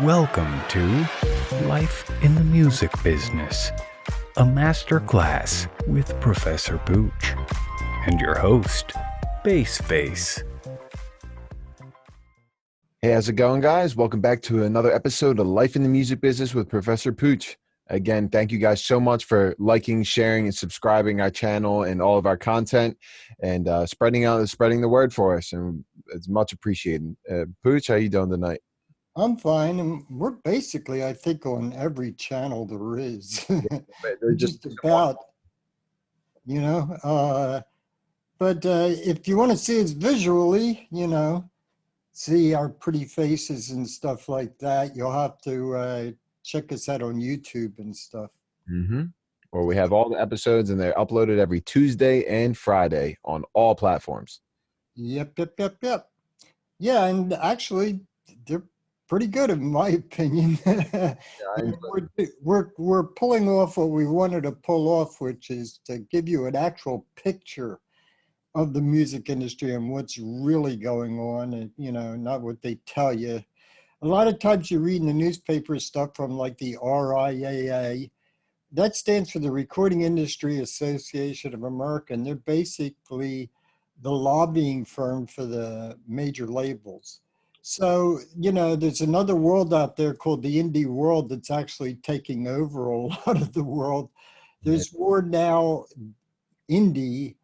Welcome to Life in the Music Business, a masterclass with Professor Pooch and your host, BACEFACE. Hey, how's it going, guys? Welcome back to another episode of Life in the Music Business with Professor Pooch. Again, thank you guys so much for liking, sharing, and subscribing our channel and all of our content, and spreading the word for us. And it's much appreciated. Pooch, how you doing tonight? I'm fine, and we're basically, I think, on every channel there is. They're just Just about, you know. But if you want to see us visually, see our pretty faces and stuff like that, you'll have to check us out on YouTube and stuff. Well, we have all the episodes, and they're uploaded every Tuesday and Friday on all platforms. Yep. Yeah, and actually, they're pretty good in my opinion. We're pulling off what we wanted to pull off, which is to give you an actual picture of the music industry and what's really going on, and not what they tell you. A lot of times you read in the newspaper stuff from like the RIAA. That stands for the Recording Industry Association of America, and they're basically the lobbying firm for the major labels. So, there's another world out there called the indie world that's actually taking over a lot of the world. There's more now indie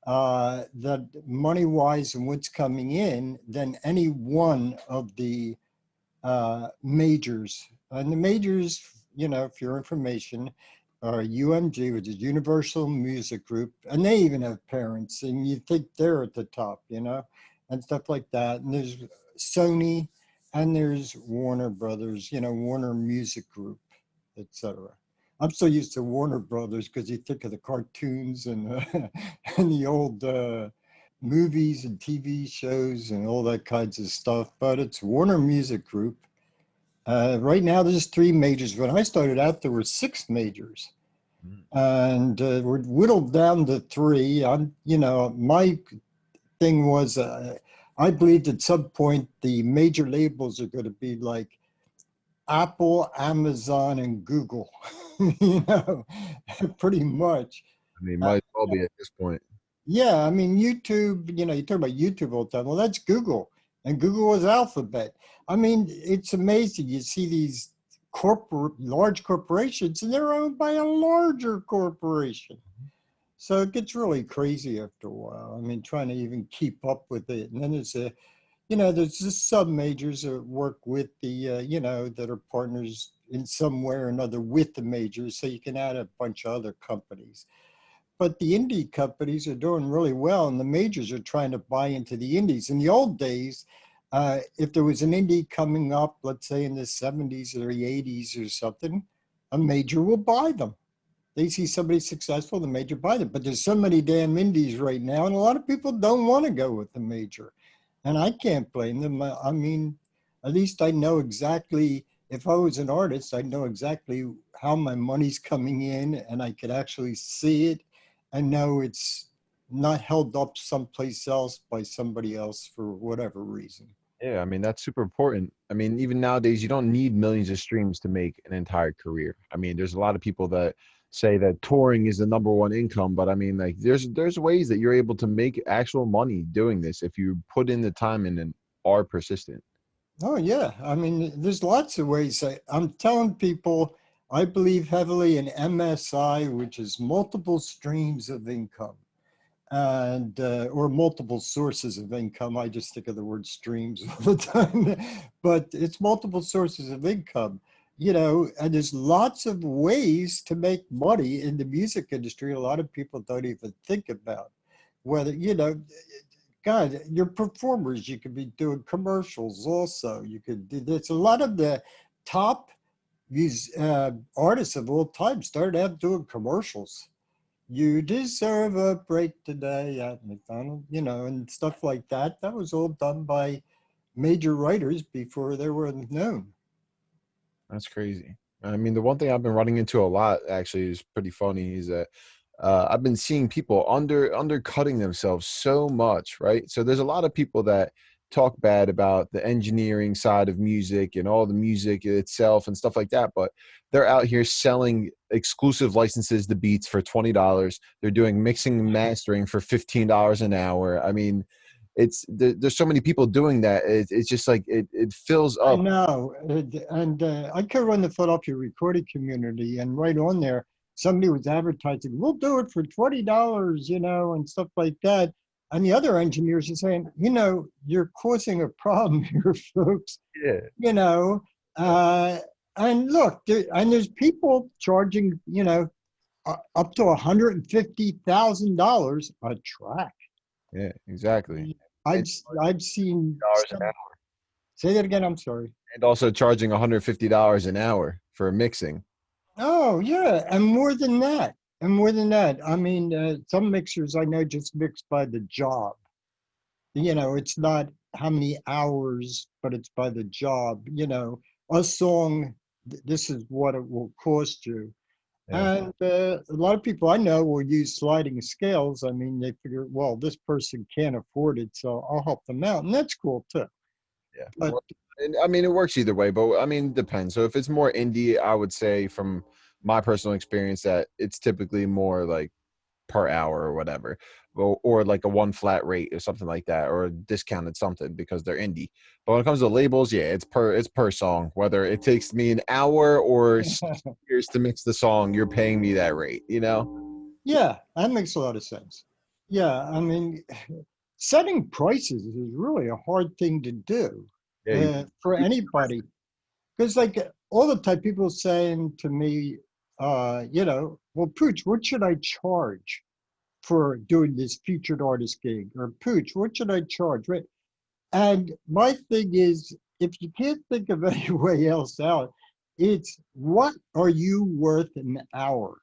that money-wise and what's coming in than any one of the majors. And the majors, for your information, are UMG, which is Universal Music Group, and they even have parents, and you think they're at the top, and stuff like that. And there's Sony, and there's Warner Brothers, Warner Music Group, etc. I'm so used to Warner Brothers because you think of the cartoons and and the old movies and TV shows and all that kinds of stuff, but it's Warner Music Group. Right now, there's 3 majors. When I started out, there were 6 majors, and we're whittled down to 3. My thing was, I believed at some point the major labels are going to be like Apple, Amazon, and Google, pretty much. I mean, might as well be at this point. Yeah, I mean, YouTube, you talk about YouTube all the time. Well, that's Google, and Google was Alphabet. I mean, it's amazing. You see these large corporations, and they're owned by a larger corporation. So it gets really crazy after a while. I mean, trying to even keep up with it. And then there's there's just sub majors that work with the, that are partners in some way or another with the majors. So you can add a bunch of other companies. But the indie companies are doing really well, and the majors are trying to buy into the indies. In the old days, if there was an indie coming up, let's say in the 70s or the 80s or something, a major will buy them. They see somebody successful, the major buy them. But there's so many damn indies right now, and a lot of people don't want to go with the major. And I can't blame them. I mean, at least I know exactly, if I was an artist, I know exactly how my money's coming in, and I could actually see it and know it's not held up someplace else by somebody else for whatever reason. Yeah, I mean, that's super important. I mean, even nowadays, you don't need millions of streams to make an entire career. I mean, there's a lot of people that say that touring is the #1 income, but I mean, like, there's ways that you're able to make actual money doing this if you put in the time and are persistent. Oh, yeah. I mean, there's lots of ways. I'm telling people, I believe heavily in MSI, which is multiple streams of income, and or multiple sources of income. I just think of the word streams all the time, but it's multiple sources of income, and there's lots of ways to make money in the music industry. A lot of people don't even think about whether, God, your performers, you could be doing commercials also. You could do this. A lot of the top artists of all time started out doing commercials. You deserve a break today at McDonald's, and stuff like that. That was all done by major writers before they were known. That's crazy. I mean, the one thing I've been running into a lot actually is pretty funny is that I've been seeing people undercutting themselves so much, right? So there's a lot of people that talk bad about the engineering side of music and all the music itself and stuff like that, but they're out here selling exclusive licenses to beats for $20. They're doing mixing and mastering for $15 an hour. I mean, there's so many people doing that. It's just like it fills I up. know. And I could run the Philadelphia recording community, and right on there, somebody was advertising, we'll do it for $20, and stuff like that. And the other engineers are saying, you're causing a problem here, folks. Yeah. you know, uh, and look, there's people charging, up to $150,000 a track. Yeah, exactly. I've And I've seen. dollars an hour. Say that again. I'm sorry. And also charging $150 an hour for mixing. Oh yeah, and more than that, I mean, some mixers I know just mix by the job. It's not how many hours, but it's by the job. A song. This is what it will cost you. Yeah. And a lot of people I know will use sliding scales. I mean, they figure, well, this person can't afford it, so I'll help them out, and that's cool too. Yeah. But Well, and I mean, it works either way, but I mean, it depends. So if it's more indie, I would say from my personal experience that it's typically more like per hour or whatever, or like a one flat rate or something like that, or a discounted something because they're indie. But when it comes to labels, yeah, it's per song. Whether it takes me an hour or 6 years to mix the song, you're paying me that rate, you know? yeah, that makes a lot of sense. Yeah, I mean, setting prices is really a hard thing to do Yeah, for anybody. Because like all the time, people saying to me, well, Pooch, what should I charge for doing this featured artist gig? Or Pooch, what should I charge? Right. And my thing is, if you can't think of any way else out, it's what are you worth an hour?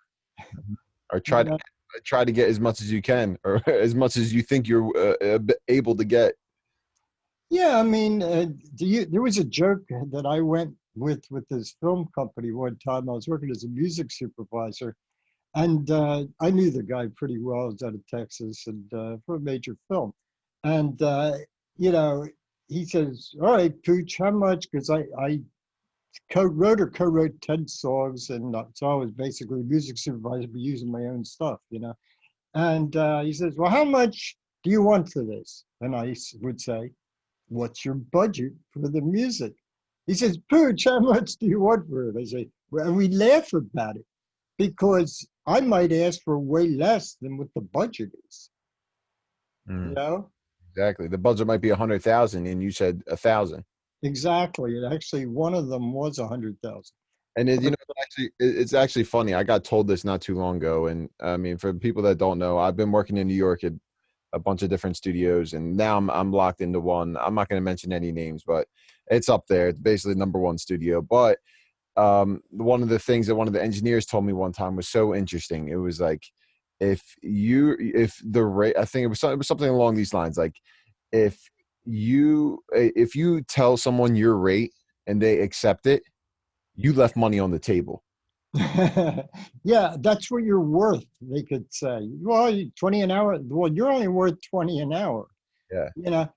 or You try to know? try to get as much as you can, or as much as you think you're able to get. Yeah, I mean, there was a joke that I went with this film company one time. I was working as a music supervisor, and I knew the guy pretty well. I was out of Texas and for a major film. And, you know, he says, all right, Pooch, how much? Because I co-wrote or co-wrote 10 songs. And so I was basically a music supervisor, but using my own stuff. And he says, well, how much do you want for this? And I would say, what's your budget for the music? He says, Pooch, how much do you want for it? I say, well, and we laugh about it because I might ask for way less than what the budget is. You know? Exactly. The budget might be 100,000, and you said 1,000. Exactly. And actually, one of them was 100,000. And it's actually funny. I got told this not too long ago, and I mean, for people that don't know, I've been working in New York at a bunch of different studios, and now I'm locked into one. I'm not going to mention any names, but it's up there. It's basically number one studio. But one of the things that one of the engineers told me one time was so interesting. It was like, if the rate, I think it was something along these lines, like if you tell someone your rate and they accept it, you left money on the table. Yeah, that's what you're worth, they could say. Well, 20 an hour. Well, you're only worth 20 an hour. Yeah.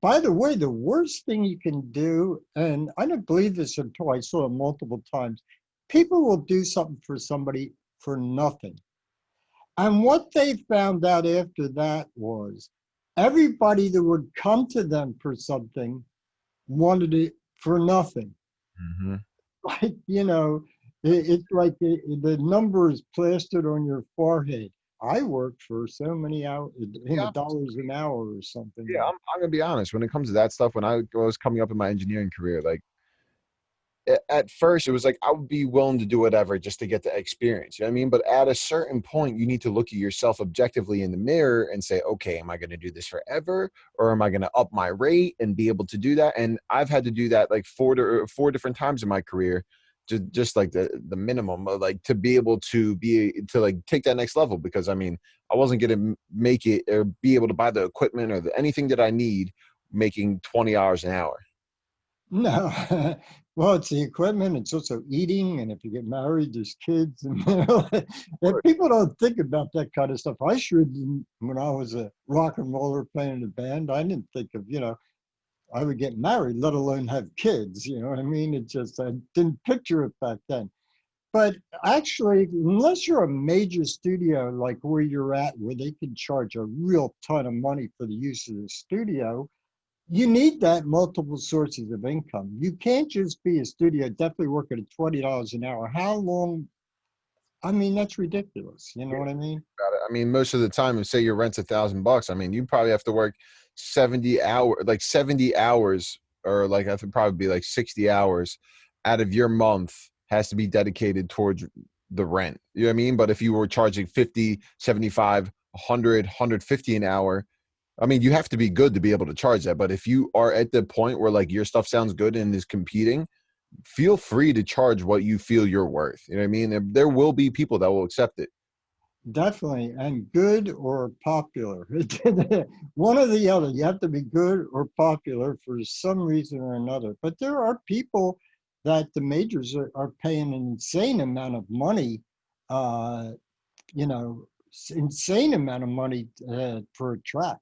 By the way, the worst thing you can do, and I didn't believe this until I saw it multiple times, people will do something for somebody for nothing. And what they found out after that was everybody that would come to them for something wanted it for nothing. Mm-hmm. Like, it's like the number is plastered on your forehead. I worked for so many hours, dollars an hour or something. Yeah, I'm gonna be honest. When it comes to that stuff, when I was coming up in my engineering career, like at first it was like I would be willing to do whatever just to get the experience. You know what I mean? But at a certain point, you need to look at yourself objectively in the mirror and say, okay, am I going to do this forever, or am I going to up my rate and be able to do that? And I've had to do that like four different times in my career, just like the minimum of like to be able to like take that next level, because I mean I wasn't going to make it or be able to buy the equipment or anything that I need making $20 an hour. No, well, it's the equipment. It's also eating, and if you get married, there's kids, and and people don't think about that kind of stuff. I sure didn't when I was a rock and roller playing in a band. I didn't think of I would get married, let alone have kids. You know what I mean? It just, I didn't picture it back then. But actually, unless you're a major studio like where you're at, where they can charge a real ton of money for the use of the studio, you need that multiple sources of income. You can't just be a studio, definitely working at $20 an hour. How long? I mean, that's ridiculous. You know what I mean? Got it. I mean, most of the time, if say your rent's $1,000, I mean, you probably have to work 70 hours, or like I think probably be like 60 hours out of your month has to be dedicated towards the rent. You know what I mean? But if you were charging 50, 75, 100, 150 an hour, I mean, you have to be good to be able to charge that. But if you are at the point where like your stuff sounds good and is competing, feel free to charge what you feel you're worth. You know what I mean? There will be people that will accept it. Definitely. And good or popular. One or the other. You have to be good or popular for some reason or another. But there are people that the majors are paying an insane amount of money, uh, you know, insane amount of money for a track.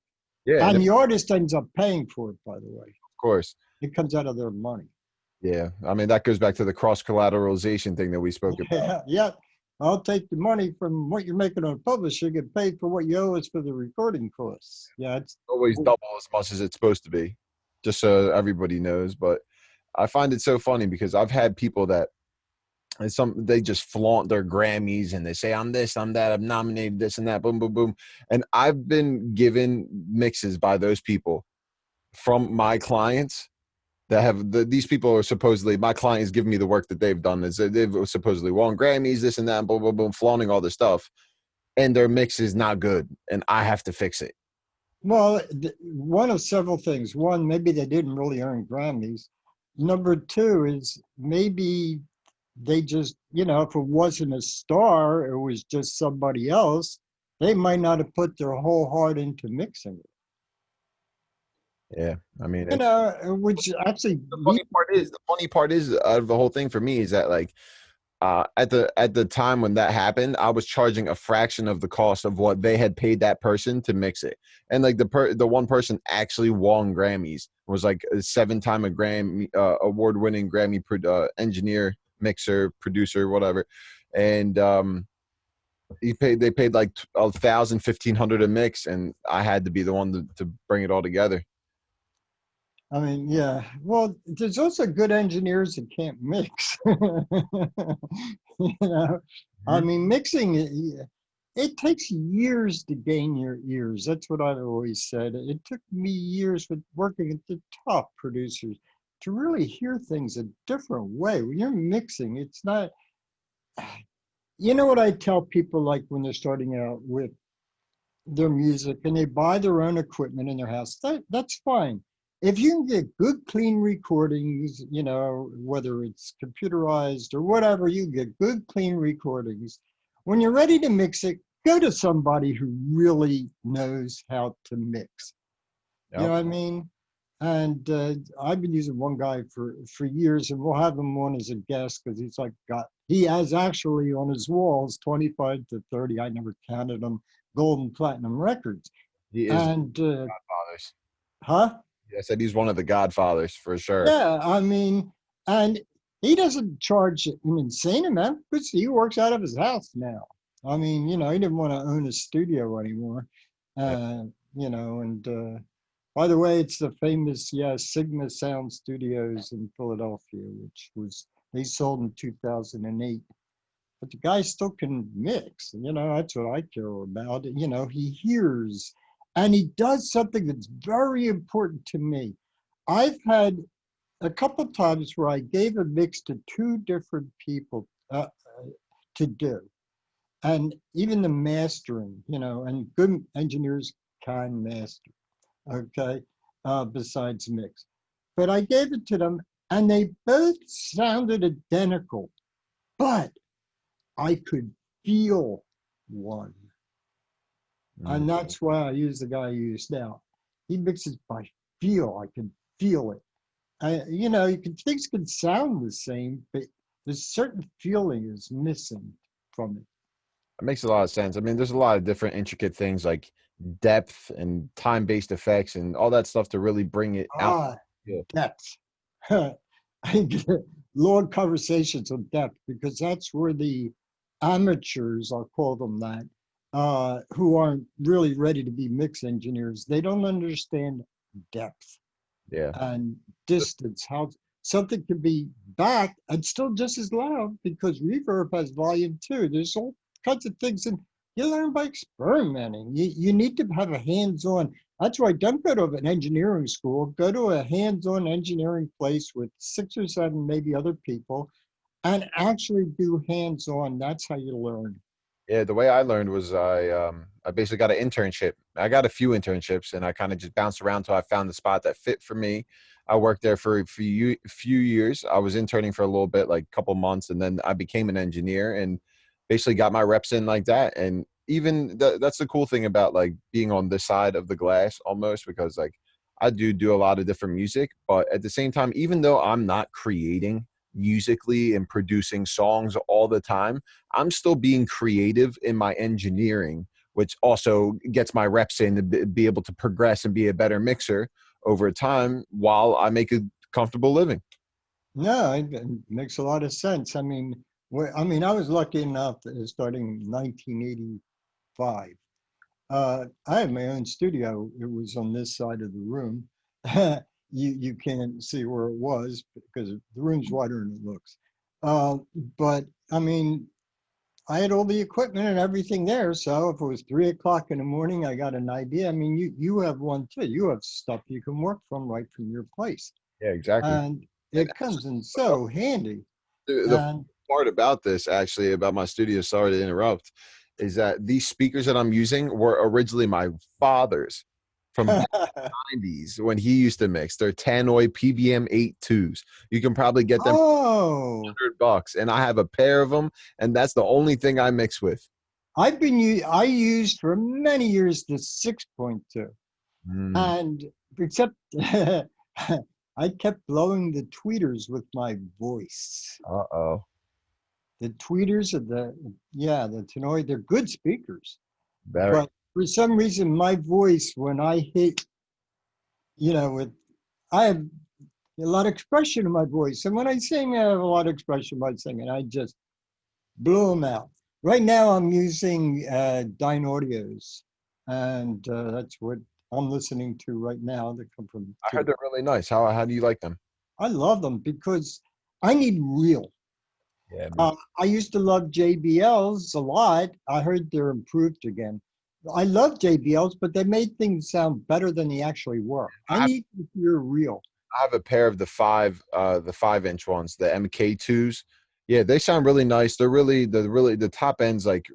Yeah, and And of the artist ends up paying for it, by the way. course. It comes out of their money. Yeah. I mean, that goes back to the cross collateralization thing that we spoke about. Yeah, yeah. I'll take the money from what you're making on a publisher, get paid for what you owe us for the recording costs. Yeah, it's Always double as much as it's supposed to be, just so everybody knows. But I find it so funny because I've had people that they just flaunt their Grammys and they say, I'm this, I'm that, I'm nominated this and that, boom, boom, boom. And I've been given mixes by those people from my clients that have these people are supposedly my clients giving me the work that they've done. Is they've supposedly won Grammys, this and that, and boom, boom, boom, flaunting all this stuff, and their mix is not good, and I have to fix it. well, one of several things. One, maybe they didn't really earn Grammys. Number two is maybe they just, if it wasn't a star, it was just somebody else, they might not have put their whole heart into mixing it. Yeah, I mean, Which actually, the funny part is out of the whole thing for me is that like at the time when that happened, I was charging a fraction of the cost of what they had paid that person to mix it. And like the one person actually won Grammys, was like a 7-time a Grammy award-winning Grammy engineer, mixer, producer, whatever. And they paid like 1,000, 1,500 a mix, and I had to be the one to bring it all together. I mean, yeah. Well, there's also good engineers that can't mix. I mean, mixing, it takes years to gain your ears. That's what I've always said. It took me years with working at the top producers to really hear things a different way. When you're mixing, it's not, you know what I tell people like when they're starting out with their music and they buy their own equipment in their house, that's fine. If you can get good, clean recordings, whether it's computerized or whatever, you get good, clean recordings. When you're ready to mix it, go to somebody who really knows how to mix. Yep. You know what I mean? And I've been using one guy for years, and we'll have him on as a guest because he has actually on his walls 25 to 30, I never counted them, gold and platinum records. He is And Godfathers. huh? I said he's one of the Godfathers for sure. Yeah, I mean, and he doesn't charge an insane amount because he works out of his house now. I mean, he didn't want to own a studio anymore. And by the way, it's the famous, Sigma Sound Studios in Philadelphia, they sold in 2008. But the guy still can mix, that's what I care about. He hears. And he does something that's very important to me. I've had a couple of times where I gave a mix to 2 different people to do. And even the mastering, and good engineers can master, okay, besides mix. But I gave it to them and they both sounded identical, but I could feel one. And that's why I use the guy I use now. He mixes by feel. I can feel it. Things can sound the same, but there's certain feeling is missing from it. It makes a lot of sense. I mean, there's a lot of different intricate things like depth and time-based effects and all that stuff to really bring it out. Yeah. depth. Long conversations on depth, because that's where the amateurs, I'll call them that, who aren't really ready to be mix engineers, they don't understand depth Yeah. and distance, how something can be back and still just as loud, because reverb has volume too. There's all kinds of things, and you learn by experimenting. You need to have a hands-on. That's why don't go to an engineering school. Go to a hands-on engineering place with 6 or 7 maybe other people and actually do hands-on. That's how you learn. Yeah, the way I learned was I basically got an internship. I got a few internships, and I kind of just bounced around until I found the spot that fit for me. I worked there for a few years. I was interning for a little bit, like a couple months, and then I became an engineer and basically got my reps in like that. And even that's the cool thing about like being on this side of the glass almost, because like I do a lot of different music, but at the same time, even though I'm not creating musically and producing songs all the time, I'm still being creative in my engineering, which also gets my reps in to be able to progress and be a better mixer over time while I make a comfortable living. No, it makes a lot of sense. I mean, I was lucky enough that starting in 1985. I had my own studio. It was on this side of the room. You can't see where it was because the room's wider than it looks. Uh, but I mean, I had all the equipment and everything there. So if it was 3 o'clock in the morning, I got an idea. I mean, you have one too. You have stuff you can work from right from your place, Yeah, exactly. and And it comes in so handy. the And part about this, actually, about my studio, sorry to interrupt, is that these speakers that I'm using were originally my father's from back in the 90s when he used to mix. They're Tannoy PBM 82s. You can probably get them oh, for $100, and I have a pair of them, and that's the only thing I mix with. I used for many years the 6.2, Mm, and except I kept blowing the tweeters with my voice. uh-oh. The tweeters are the Tannoy, they're good speakers, Very. but for some reason my voice when I hit, with I have a lot of expression in my voice, and when I sing, I have a lot of expression by singing. I just blew them out. Right now, I'm using Audios, and that's what I'm listening to right now. They come from. I heard they're really nice. How do you like them? I love them because I need real. Yeah, me. I used to love JBLs a lot. I heard they're improved again. I love JBLs, but they made things sound better than they actually were. I I need to hear real. have a pair of the 5-inch ones, the MK2s. Yeah, they sound really nice. They're really the top end's like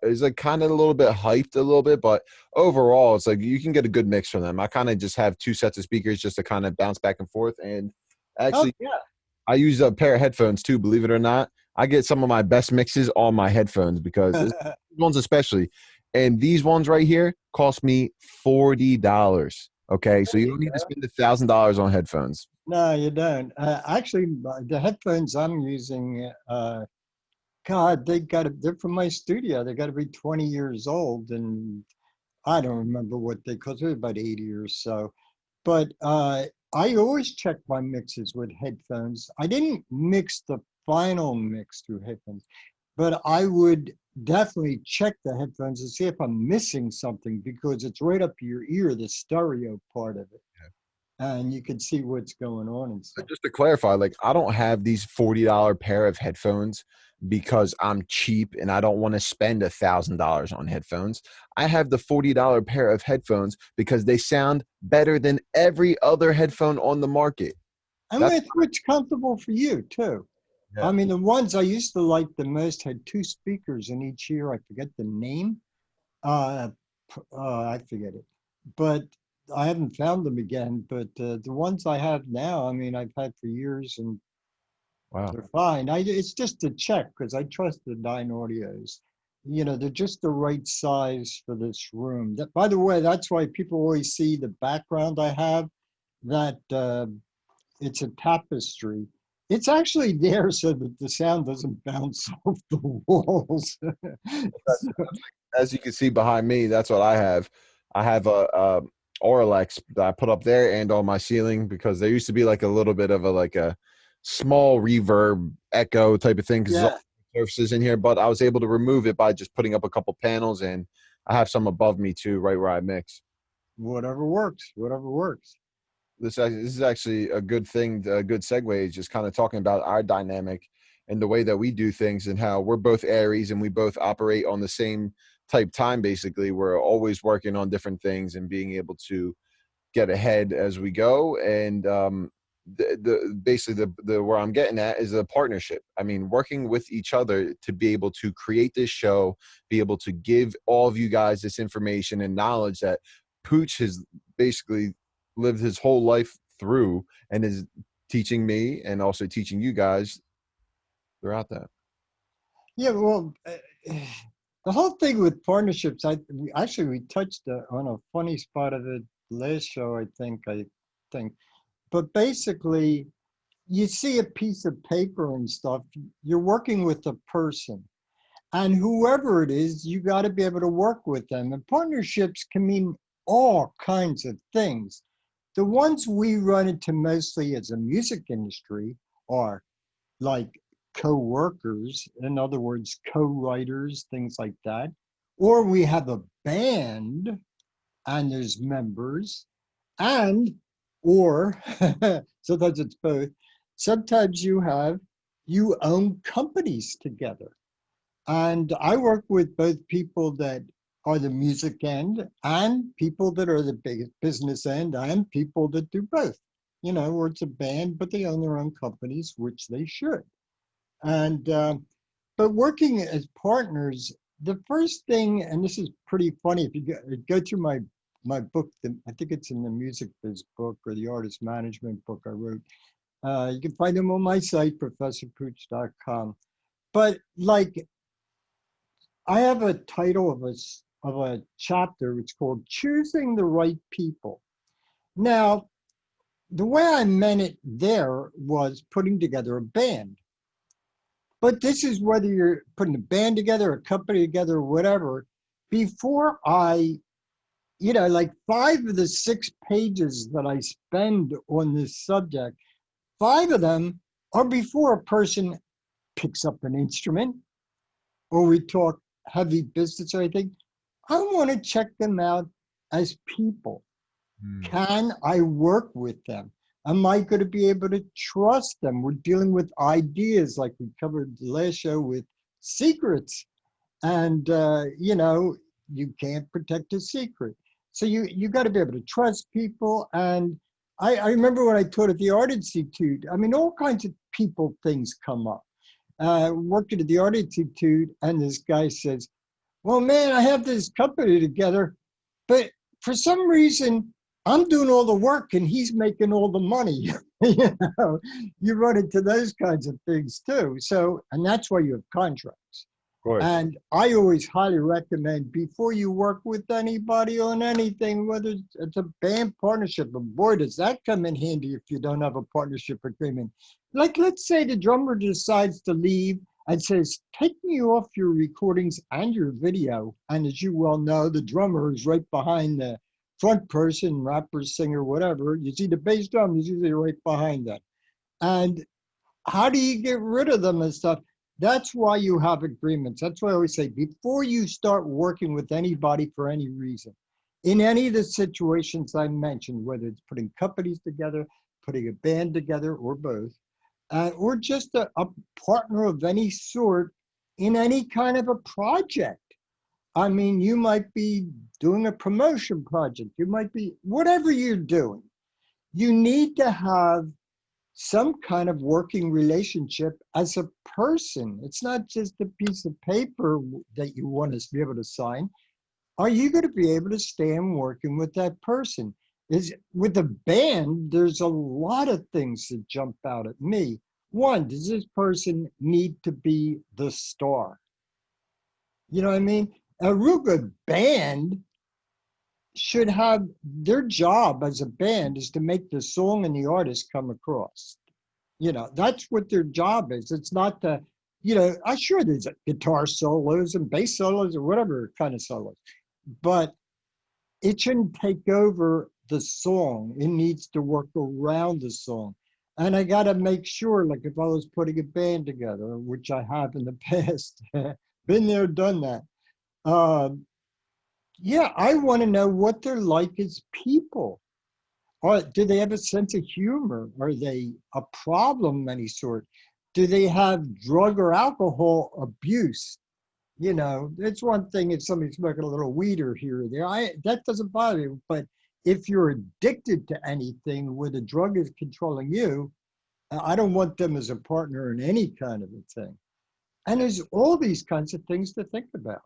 is like kind of a little bit hyped a little bit, but overall it's like you can get a good mix from them. I kind of just have two sets of speakers just to kind of bounce back and forth. And Oh actually, yeah. I use a pair of headphones too, believe it or not. I get some of my best mixes on my headphones because ones especially. And these ones right here cost me $40. Okay, so you don't need to spend $1,000 on headphones. No, you don't. Actually, the headphones I'm using, God, they're from my studio. They got to be 20 years old, and I don't remember what they cost. They're about 80 or so. But I always check my mixes with headphones. I didn't mix the final mix through headphones, but I would definitely check the headphones and see if I'm missing something, because it's right up your ear, the stereo part of it, and you can see what's going on and But stuff. just to clarify, like I don't have these $40 pair of headphones because I'm cheap and I don't want to spend $1,000 on headphones. I have the $40 pair of headphones because they sound better than every other headphone on the market. And That's with what's comfortable for you too. I yeah. mean, the ones I used to like the most had two speakers in each ear. I forget the name. Uh, I forget it, but I haven't found them again. But the ones I have now, I mean, I've had for years, and Wow. they're fine. It's just a check because I trust the Dine Audios. They're just the right size for this room. That, by the way, that's why people always see the background I have. That it's a tapestry. It's actually there so that the sound doesn't bounce off the walls. So, As you can see behind me, that's what I have. I have Oralex that I put up there and on my ceiling, because there used to be like a little bit of a small reverb echo type of thing because Yeah. surfaces in here, but I was able to remove it by just putting up a couple panels, and I have some above me too, right where I mix. Whatever works, whatever works. This is actually a good thing, a good segue, just kind of talking about our dynamic and the way that we do things, and how we're both Aries and we both operate on the same type time. Basically, we're always working on different things and being able to get ahead as we go. And basically the where I'm getting at is a partnership. I mean, working with each other to be able to create this show, be able to give all of you guys this information and knowledge that Pooch has basically lived his whole life through, and is teaching me and also teaching you guys throughout that. Yeah, well, the whole thing with partnerships, we touched on a funny spot of it last show, I think. But basically, you see a piece of paper and stuff, you're working with a person. And whoever it is, you got to be able to work with them. And partnerships can mean all kinds of things. The ones we run into mostly as a music industry are like co-workers, in other words, co-writers, things like that. Or we have a band and there's members, and or sometimes it's both. Sometimes you own companies together. And I work with both people that are the music end and people that are the big business end and people that do both. You know, or it's a band, but they own their own companies, which they should. And but working as partners, the first thing, and this is pretty funny, if you go through my book, I think it's in the music biz book or the artist management book I wrote. You can find them on my site, professorpooch.com. But like, I have a title of a chapter. It's called "Choosing the Right People." Now, the way I meant it there was putting together a band. But this is whether you're putting a band together, a company together, or whatever. Before like 5 of the 6 pages that I spend on this subject, 5 of them are before a person picks up an instrument or we talk heavy business or anything. I want to check them out as people. Can I work with them? Am I going to be able to trust them? We're dealing with ideas like we covered the last show with secrets. And, you can't protect a secret. So you got to be able to trust people. And I remember when I taught at the Art Institute, I mean, all kinds of people things come up. Working at the Art Institute, and this guy says, well, man, I have this company together, but for some reason, I'm doing all the work and he's making all the money. You run into those kinds of things too. So, and that's why you have contracts. Of course. And I always highly recommend, before you work with anybody on anything, whether it's a band partnership, and boy, does that come in handy if you don't have a partnership agreement. Like, let's say the drummer decides to leave and says, take me off your recordings and your video. And as you well know, the drummer is right behind the front person, rapper, singer, whatever. You see the bass drum is usually right behind that. And how do you get rid of them and stuff? That's why you have agreements. That's why I always say, before you start working with anybody for any reason, in any of the situations I mentioned, whether it's putting companies together, putting a band together, or both, or just a partner of any sort in any kind of a project. I mean, you might be doing a promotion project. You might be, whatever you're doing, you need to have some kind of working relationship as a person. It's not just a piece of paper that you want to be able to sign. Are you going to be able to stand working with that person? With a band, there's a lot of things that jump out at me. One, does this person need to be the star? You know what I mean? A real good band should have, their job as a band is to make the song and the artist come across. That's what their job is. It's not I'm sure there's guitar solos and bass solos or whatever kind of solos, but it shouldn't take over the song. It needs to work around the song. And I got to make sure, like if I was putting a band together, which I have in the past, been there, done that. Um, yeah, I want to know what they're like as people. Or do they have a sense of humor? Are they a problem of any sort? Do they have drug or alcohol abuse? You know, it's one thing if somebody's smoking a little weed or here or there. That doesn't bother me. But if you're addicted to anything where the drug is controlling you, I don't want them as a partner in any kind of a thing. And there's all these kinds of things to think about.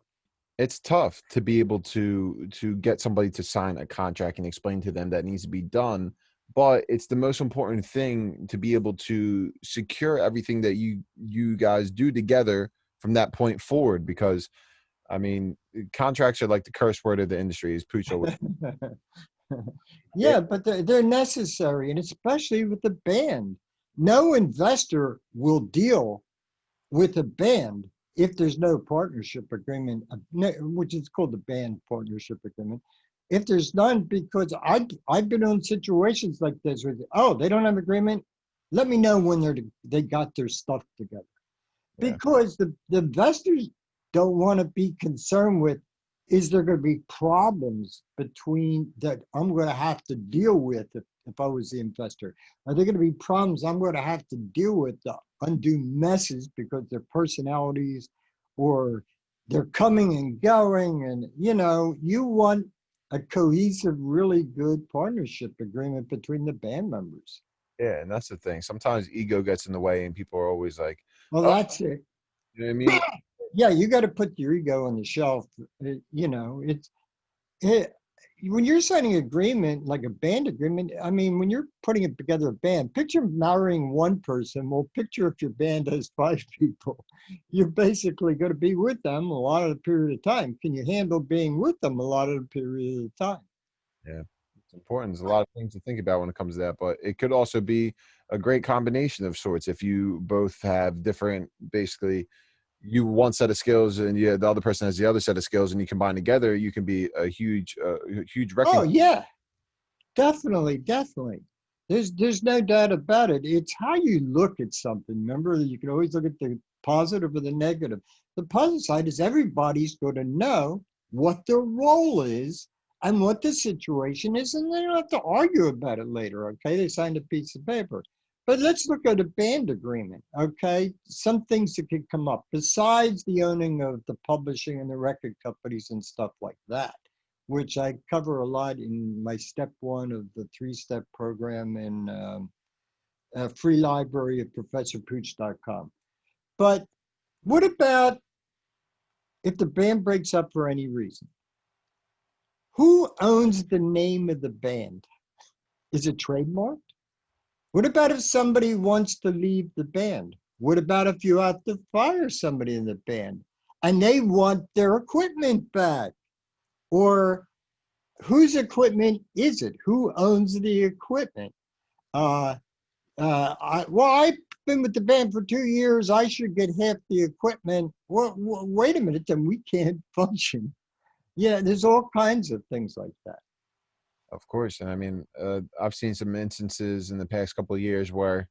It's tough to be able to get somebody to sign a contract and explain to them that needs to be done, but it's the most important thing to be able to secure everything that you guys do together from that point forward. Because I mean, contracts are like the curse word of the industry, as Pooch always. Yeah, but they're necessary, and especially with the band. No investor will deal with a band if there's no partnership agreement, which is called the band partnership agreement. If there's none, because I've been in situations like this where, oh, they don't have agreement. Let me know when they got their stuff together. Yeah. Because the investors don't want to be concerned with, is there going to be problems between that I'm going to have to deal with if I was the investor? Are there going to be problems I'm going to have to deal with, the undue messes because their personalities or they're coming and going? And, you know, you want a cohesive, really good partnership agreement between the band members. Yeah, and that's the thing. Sometimes ego gets in the way, and people are always like, Well, "Oh, that's it. you know what I mean?" Yeah, you got to put your ego on the shelf. You know, it, when you're signing an agreement, like a band agreement, I mean, when you're putting it together a band, picture marrying one person. Well, picture if your band has 5 people. You're basically going to be with them a lot of the period of time. Can you handle being with them a lot of the period of time? Yeah, it's important. There's a lot of things to think about when it comes to that, but it could also be a great combination of sorts if you both have different, basically, you one set of skills and the other person has the other set of skills, and you combine together, you can be a huge Oh, wrecking. yeah, definitely, definitely. There's no doubt about it. It's how you look at something. Remember, you can always look at the positive or the negative. The positive side is everybody's going to know what their role is and what the situation is, and they don't have to argue about it later. Okay, they signed a piece of paper. But let's look at a band agreement. Okay, some things that could come up besides the owning of the publishing and the record companies and stuff like that, which I cover a lot in my step one of the 3-step program in a free library at professorpooch.com. But what about if the band breaks up for any reason? Who owns the name of the band? Is it trademarked? What about if somebody wants to leave the band? What about if you have to fire somebody in the band and they want their equipment back? Or whose equipment is it? Who owns the equipment? Uh, I've been with the band for 2 years. I should get half the equipment. Well, wait a minute, then we can't function. Yeah, there's all kinds of things like that. Of course, and I mean, I've seen some instances in the past couple of years where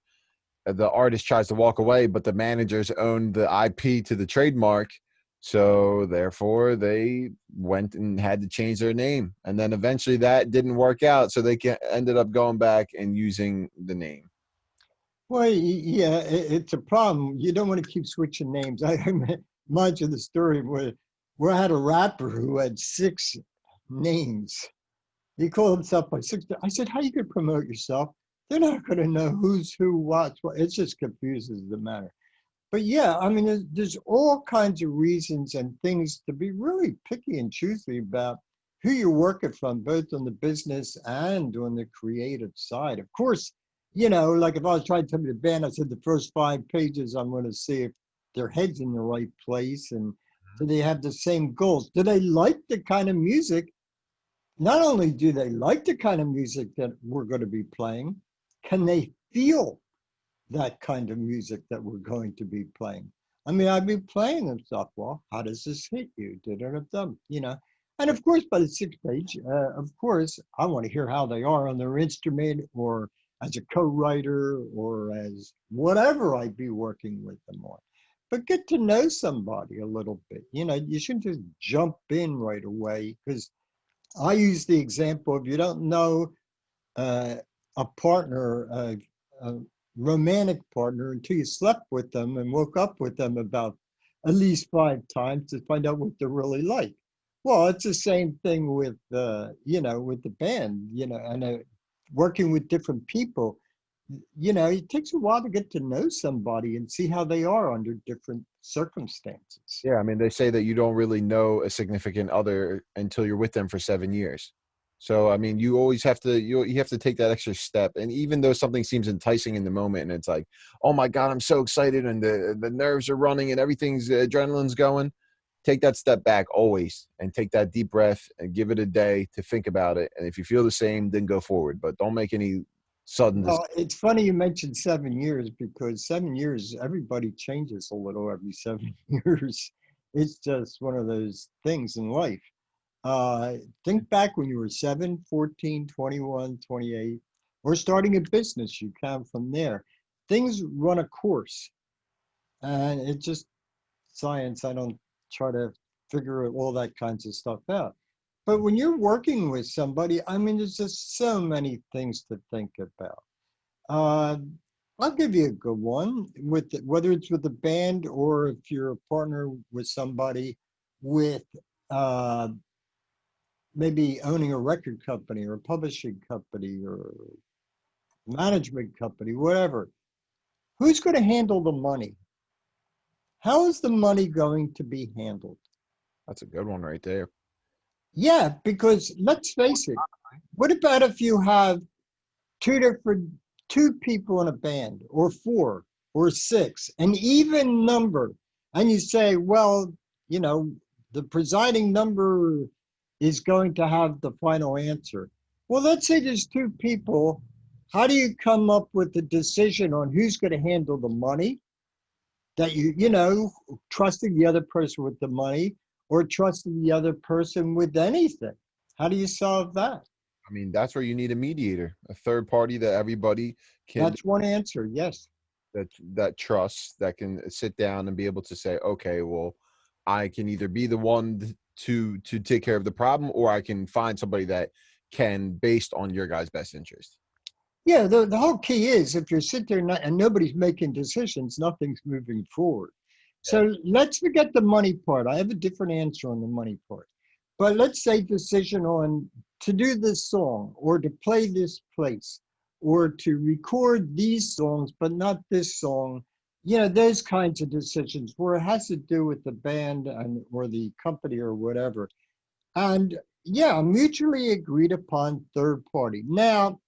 the artist tries to walk away, but the managers own the IP to the trademark, so therefore they went and had to change their name, and then eventually that didn't work out, so they ended up going back and using the name. Well, yeah, it's a problem. You don't want to keep switching names. I imagine the story where I had a rapper who had 6 names. He called himself by 6. I said, how you could promote yourself? They're not going to know who's who, what's what. It just confuses the matter. But yeah, I mean, there's all kinds of reasons and things to be really picky and choosy about who you're working from, both on the business and on the creative side. Of course, you know, like if I was trying to tell me the band, I said the first 5 pages, I'm going to see if their head's in the right place and do they have the same goals? Do they like the kind of music? Not only do they like the kind of music that we're going to be playing, can they feel that kind of music that we're going to be playing? I mean, I'd be playing them stuff. Well, how does this hit you? You know, And of course, by the sixth page, of course, I want to hear how they are on their instrument or as a co-writer or as whatever I'd be working with them on. But get to know somebody a little bit. You know, you shouldn't just jump in right away, because I use the example, if you don't know uh, a partner, a romantic partner, until you slept with them and woke up with them about at least 5 times to find out what they're really like. Well, it's the same thing with, you know, with the band, you know, and working with different people. You know, it takes a while to get to know somebody and see how they are under different circumstances. Yeah, I mean, they say that you don't really know a significant other until you're with them for 7 years. So, I mean, you always have to you have to take that extra step. And even though something seems enticing in the moment, and it's like, oh my God, I'm so excited, and the nerves are running, and everything's adrenaline's going. Take that step back always, and take that deep breath, and give it a day to think about it. And if you feel the same, then go forward. But don't make any sudden decisions. Well, it's funny you mentioned 7 years, because 7 years, everybody changes a little every 7 years. It's just one of those things in life. Uh, think back when you were 7, 14, 21, 28, or starting a business, you count from there. Things run a course, and it's just science. I don't try to figure all that kinds of stuff out. But when you're working with somebody, I mean, there's just so many things to think about. Uh, I'll give you a good one with whether it's with a band or if you're a partner with somebody with uh, maybe owning a record company or a publishing company or management company, whatever. Who's going to handle the money? How is the money going to be handled? That's a good one right there. Yeah, because let's face it, what about if you have two people in a band, or four or six, an even number, and you say, well, you know, the presiding number is going to have the final answer. Well, let's say there's two people. How do you come up with the decision on who's going to handle the money, that you know, trusting the other person with the money or trusting the other person with anything? How do you solve that? I mean, that's where you need a mediator, a third party that everybody can That's one answer. Yes. that trusts, that can sit down and be able to say, okay, well, I can either be the one to take care of the problem, or I can find somebody that can, based on your guys' best interest. Yeah, the whole key is, if you're sitting there and nobody's making decisions, nothing's moving forward. So let's forget the money part. I have a different answer on the money part. But let's say decision on to do this song or to play this place or to record these songs, but not this song. You know, those kinds of decisions where it has to do with the band and or the company or whatever. And yeah, a mutually agreed upon third party. Now,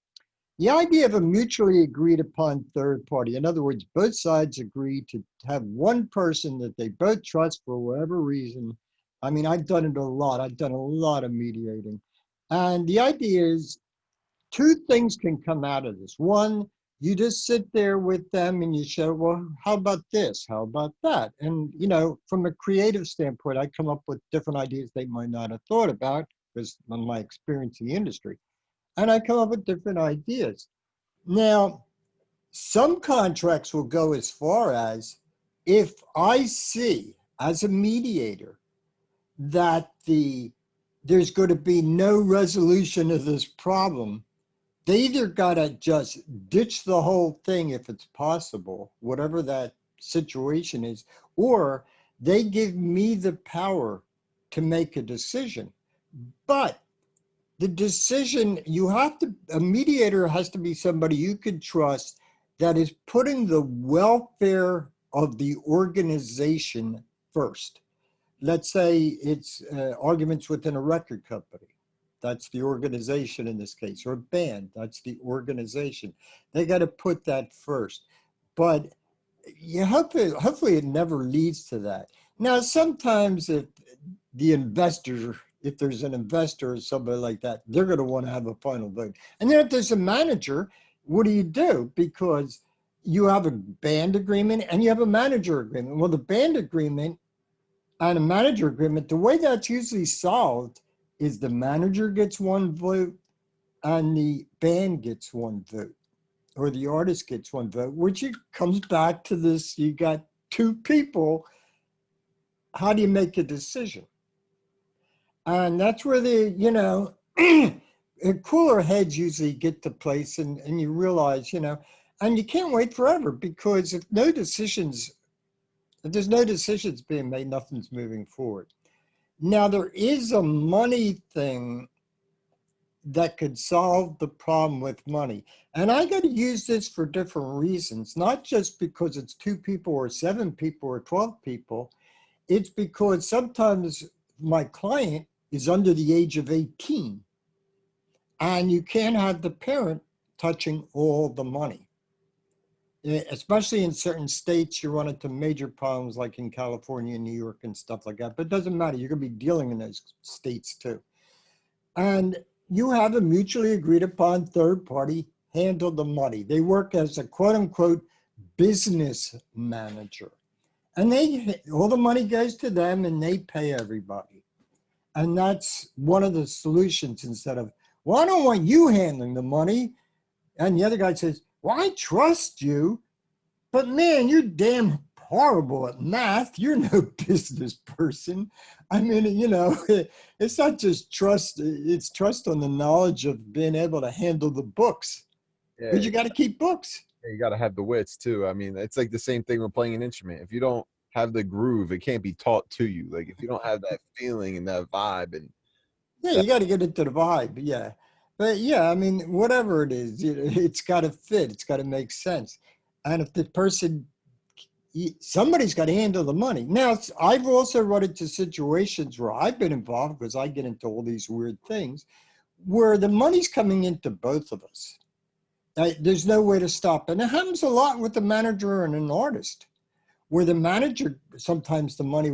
the idea of a mutually agreed upon third party, in other words, both sides agree to have one person that they both trust for whatever reason. I mean, I've done it a lot. I've done a lot of mediating. And the idea is two things can come out of this. One, you just sit there with them and you say, well, how about this? How about that? And, you know, from a creative standpoint, I come up with different ideas they might not have thought about because of my experience in the industry. And I come up with different ideas. Now, some contracts will go as far as, if I see as a mediator that there's going to be no resolution of this problem, they either got to just ditch the whole thing if it's possible, whatever that situation is, or they give me the power to make a decision. But the decision, a mediator has to be somebody you can trust that is putting the welfare of the organization first. Let's say it's arguments within a record company. That's the organization in this case, or a band, that's the organization. They got to put that first. But you hopefully it never leads to that. Now, sometimes if there's an investor or somebody like that, they're going to want to have a final vote. And then if there's a manager, what do? Because you have a band agreement and you have a manager agreement. Well, the band agreement and a manager agreement, the way that's usually solved is the manager gets one vote and the band gets one vote, or the artist gets one vote, which it comes back to this, you got two people, how do you make a decision? And that's where cooler heads usually get to place, and you realize, and you can't wait forever, because if there's no decisions being made, nothing's moving forward. Now, there is a money thing that could solve the problem with money. And I got to use this for different reasons, not just because it's 2 people or 7 people or 12 people. It's because sometimes my client is under the age of 18, and you can't have the parent touching all the money. Especially in certain states, you run into major problems, like in California and New York and stuff like that. But it doesn't matter. You're going to be dealing in those states too. And you have a mutually agreed upon third party handle the money. They work as a quote unquote business manager. And all the money goes to them, and they pay everybody. And that's one of the solutions, instead of, well, I don't want you handling the money. And the other guy says, well, I trust you, but man, you're damn horrible at math. You're no business person. I mean, it's not just trust, it's trust on the knowledge of being able to handle the books. Yeah, Because you got to keep books. you got to have the wits too. I mean, it's like the same thing with playing an instrument. If you don't have the groove, it can't be taught to you. Like if you don't have that feeling and that vibe, and Yeah, you got to get into the vibe. Yeah. But yeah, I mean, whatever it is, it's got to fit. It's got to make sense. And if the person, somebody's got to handle the money. Now, I've also run into situations where I've been involved, because I get into all these weird things, where the money's coming into both of us. There's no way to stop. And it happens a lot with the manager and an artist, where the manager, sometimes the money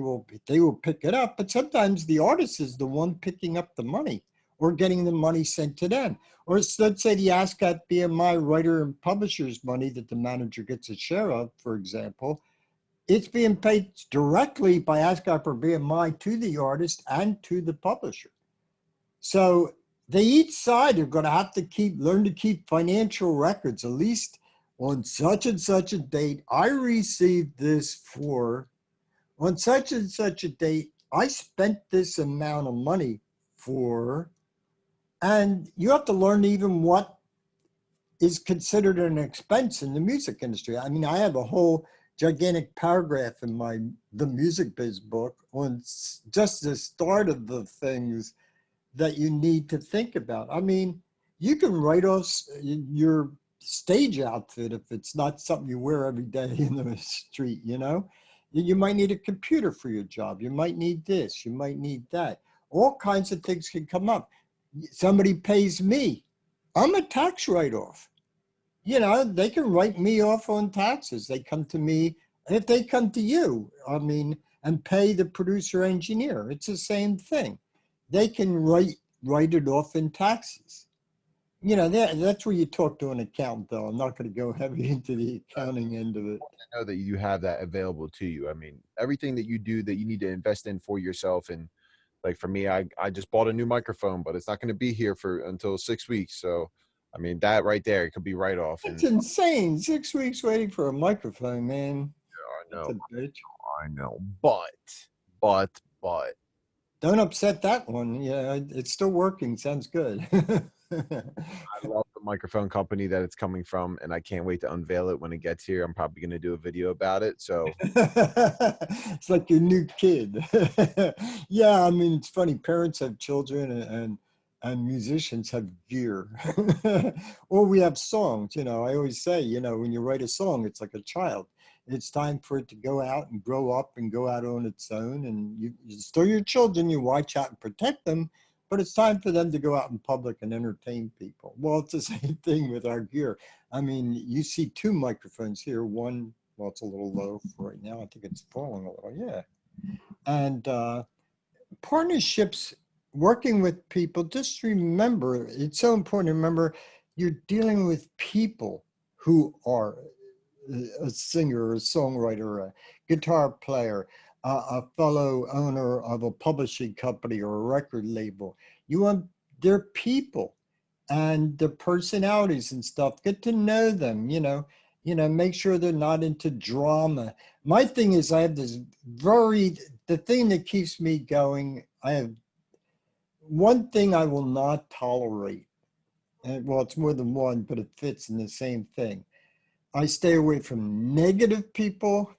they will pick it up, but sometimes the artist is the one picking up the money or getting the money sent to them. Or let's say the ASCAP BMI writer and publisher's money that the manager gets a share of, for example, it's being paid directly by ASCAP or BMI to the artist and to the publisher. So each side are going to have to learn to keep financial records, at least on such and such a date, I received this for, on such and such a date, I spent this amount of money for, and you have to learn even what is considered an expense in the music industry. I mean, I have a whole gigantic paragraph in the Music Biz book on just the start of the things that you need to think about. I mean, you can write off your stage outfit if it's not something you wear every day in the street. You might need a computer for your job. You might need this, you might need that. All kinds of things can come up. Somebody pays me, I'm a tax write-off. They can write me off on taxes. They come to me, if they come to you, and pay the producer engineer, it's the same thing. They can write it off in taxes. That's where you talk to an accountant, though. I'm not going to go heavy into the accounting end of it. I know that you have that available to you. I mean, everything that you do that you need to invest in for yourself. And like for me, I just bought a new microphone, but it's not going to be here until 6 weeks. So, I mean, that right there, it could be right off. It's insane. 6 weeks waiting for a microphone, man. I know. That's a bitch. I know. But. Don't upset that one. Yeah, it's still working. Sounds good. I love the microphone company that it's coming from, and I can't wait to unveil it when it gets here. I'm probably going to do a video about it. So it's like your new kid. Yeah, I mean, it's funny. Parents have children, and musicians have gear. Or we have songs. I always say, when you write a song, it's like a child. It's time for it to go out and grow up and go out on its own. And you still your children, you watch out and protect them, but it's time for them to go out in public and entertain people. Well, it's the same thing with our gear. I mean, you see 2 microphones here. One, well, it's a little low for right now. I think it's falling a little, yeah. And partnerships, working with people, just remember, it's so important to remember you're dealing with people who are a singer, a songwriter, a guitar player, a fellow owner of a publishing company or a record label. You want their people and their personalities and stuff. Get to know them, make sure they're not into drama. My thing is I have the thing that keeps me going, I have one thing I will not tolerate. And well, it's more than one, but it fits in the same thing. I stay away from negative people,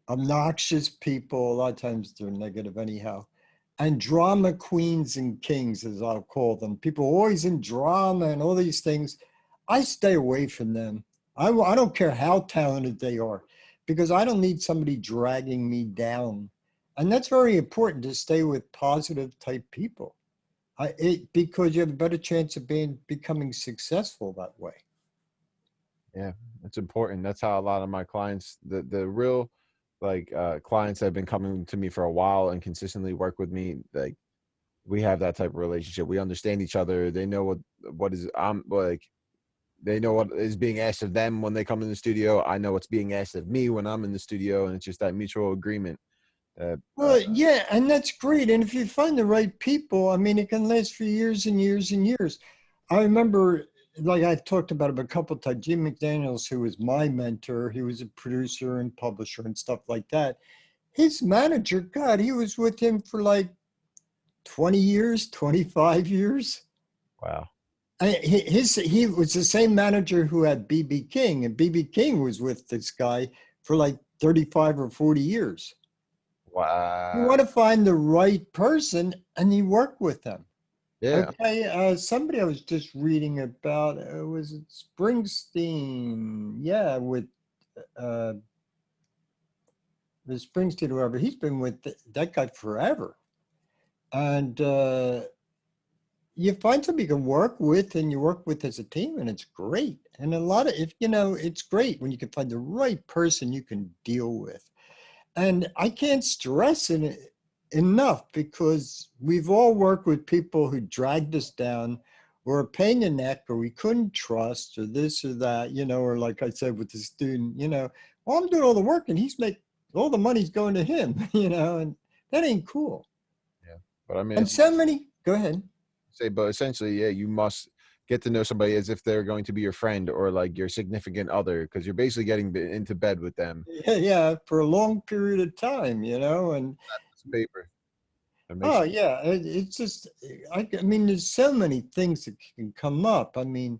obnoxious people. A lot of times they're negative anyhow. And drama queens and kings, as I'll call them. People always in drama and all these things. I stay away from them. I don't care how talented they are, because I don't need somebody dragging me down. And that's very important, to stay with positive type people. Because you have a better chance of becoming successful that way. Yeah, it's important. That's how a lot of my clients, the real clients that have been coming to me for a while and consistently work with me, like we have that type of relationship. We understand each other. They know what is they know what is being asked of them when they come in the studio. I know what's being asked of me when I'm in the studio, and it's just that mutual agreement. Well, yeah, and that's great. And if you find the right people, I mean, it can last for years and years and years. I remember, like I've talked about it a couple of times, Jim McDaniels, who was my mentor, he was a producer and publisher and stuff like that. His manager, God, he was with him for like 20 years, 25 years. Wow. He was the same manager who had B.B. King, and B.B. King was with this guy for like 35 or 40 years. Wow. You want to find the right person and you work with them. Yeah. Okay. Somebody I was just reading about, was it Springsteen? Yeah, with the Springsteen, whoever. He's been with that guy forever. And you find somebody you can work with and you work with as a team, and it's great. And it's great when you can find the right person you can deal with. And I can't stress it enough, because we've all worked with people who dragged us down, or a pain in the neck, or we couldn't trust, or this or that, or like I said with the student, well, I'm doing all the work and all the money's going to him, and that ain't cool. Yeah. But I mean, And go ahead. But essentially, yeah, you must get to know somebody as if they're going to be your friend or like your significant other, because you're basically getting into bed with them. Yeah, for a long period of time, and paper. Oh yeah, it's just, I mean, there's so many things that can come up. I mean,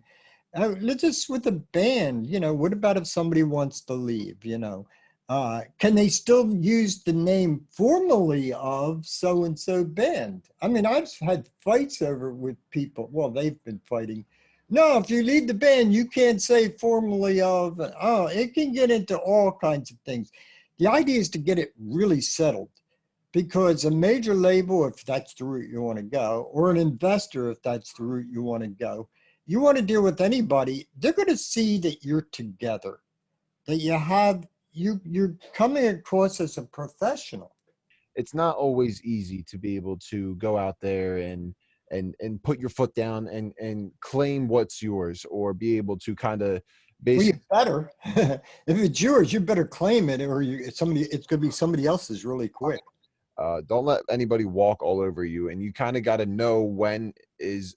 let's just with a band, what about if somebody wants to leave, can they still use the name formally of so-and-so band? I mean, I've had fights over with people. Well, they've been fighting. No, if you leave the band, you can't say formally of, it can get into all kinds of things. The idea is to get it really settled. Because a major label, if that's the route you want to go, or an investor, if that's the route you want to go, you want to deal with anybody, they're going to see that you're together, that you're coming across as a professional. It's not always easy to be able to go out there and put your foot down and claim what's yours, or be able to kind of basically. Well, you better. If it's yours, you better claim it, or it's going to be somebody else's really quick. Don't let anybody walk all over you, and you kind of got to know when is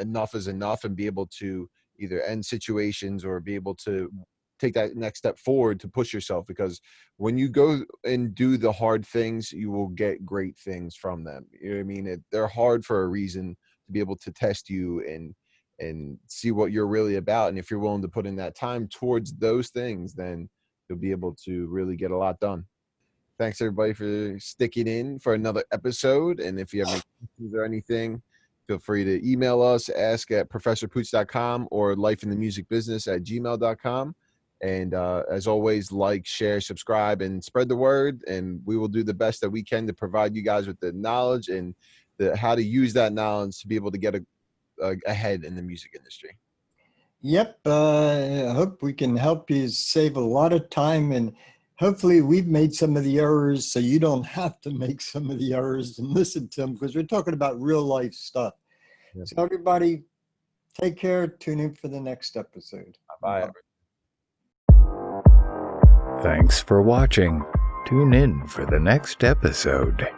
enough is enough, and be able to either end situations or be able to take that next step forward to push yourself, because when you go and do the hard things, you will get great things from them. You know what I mean? They're hard for a reason, to be able to test you and see what you're really about. And if you're willing to put in that time towards those things, then you'll be able to really get a lot done. Thanks everybody for sticking in for another episode. And if you have any questions or anything, feel free to email us, ask@professorpooch.com, or lifeinthemusicbusiness@gmail.com. And as always, like, share, subscribe, and spread the word. And we will do the best that we can to provide you guys with the knowledge and how to use that knowledge to be able to get ahead in the music industry. Yep. I hope we can help you save a lot of time, and hopefully we've made some of the errors so you don't have to make some of the errors and listen to them, because we're talking about real life stuff. Yep. So everybody, take care. Tune in for the next episode. Bye. Thanks for watching. Tune in for the next episode.